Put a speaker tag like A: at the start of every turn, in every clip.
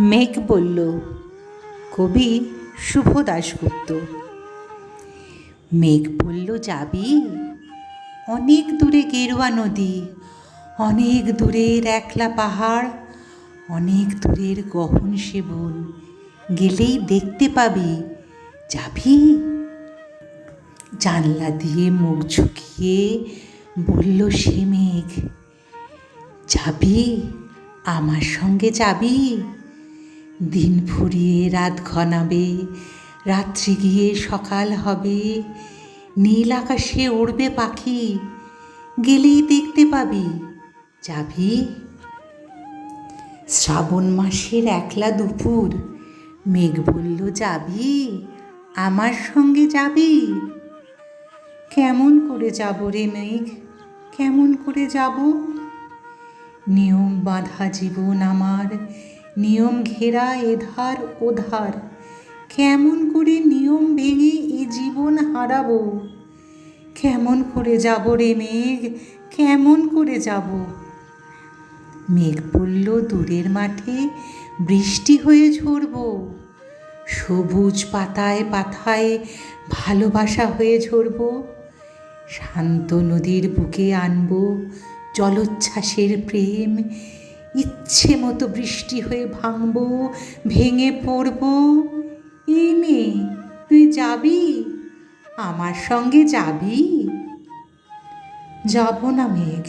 A: মেঘ বলল। কবি শুভ দাশগুপ্ত। মেঘ বলল, যাবি? অনেক দূরে গেরুয়া নদী, অনেক দূরের একলা পাহাড়, অনেক দূরের গহন সে বন, গেলেই দেখতে পাবি। যাবি? জানলা দিয়ে মুখ ঝুঁকিয়ে বলল সে মেঘ, যাবি? আমার সঙ্গে যাবি? দিন ফুরিয়ে রাত ঘনাবে, রাত্রি গিয়ে সকাল হবে, নীল আকাশে উড়বে পাখি, গেলেই দেখতে পাবি। যাবি? শ্রাবণ মাসের একলা দুপুর, মেঘ বলল, যাবি? আমার সঙ্গে যাবি? কেমন করে যাব রে মেঘ, কেমন করে যাব? নিয়ম বাঁধা জীবন আমার, নিয়ম ঘেরা এধার ওধার, কেমন করে নিয়ম ভেঙে এ জীবন হারাবো? কেমন করে যাব রে মেঘ, কেমন করে যাব? মেঘ বলল, দূরের মাঠে বৃষ্টি হয়ে ঝরব, সবুজ পাতায় পাতায় ভালোবাসা হয়ে ঝরব, শান্ত নদীর বুকে আনব জলোচ্ছ্বাসের প্রেম, ইচ্ছে মতো বৃষ্টি হয়ে ভাঙব, ভেঙে পড়ব। এই মেয়ে, তুই যাবি? আমার সঙ্গে যাবি? যাব না মেঘ,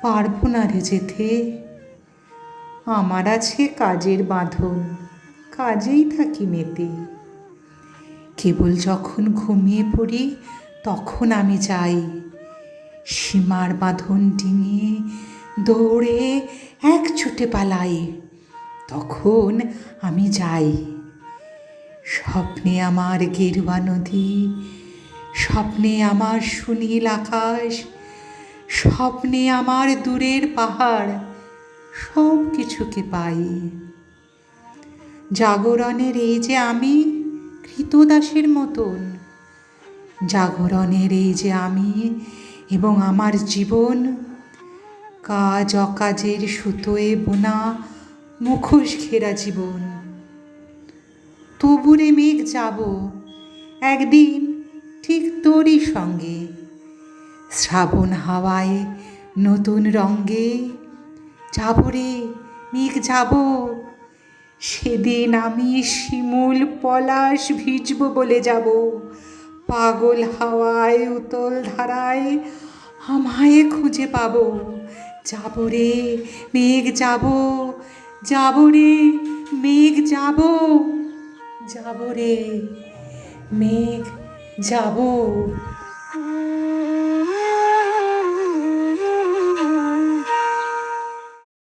A: পারবো না রে যেতে। আমার আছে কাজের বাঁধন, কাজেই থাকি মেতে। কেবল যখন ঘুমিয়ে পড়ি তখন আমি যাই, সীমার বাঁধন ডিঙিয়ে দৌড়ে এক ছুটে পালাই, তখন আমি যাই। স্বপ্নে আমার গেরুয়া নদী, স্বপ্নে আমার সুনীল আকাশ, স্বপ্নে আমার দূরের পাহাড়, সব কিছুকে পাই। জাগরণের এই যে আমি কৃতদাসের মতন, জাগরণের এই যে আমি এবং আমার জীবন, কাজ অকাজের সুতোয় বোনা মুখোশ ঘেরা জীবন। তবুরে মেঘ যাব একদিন ঠিক তোরই সঙ্গে, শ্রাবণ হাওয়ায় নতুন রঙ্গে। যাব রে মেঘ, যাব, সেদিন আমি শিমুল পলাশ ভিজব বলে যাব, পাগল হাওয়ায় উতল ধারায় আমায় খুঁজে পাবো। যাব রে মেঘ, যাব, যাব রে মেঘ, যাব, যাব রে মেঘ, যাব।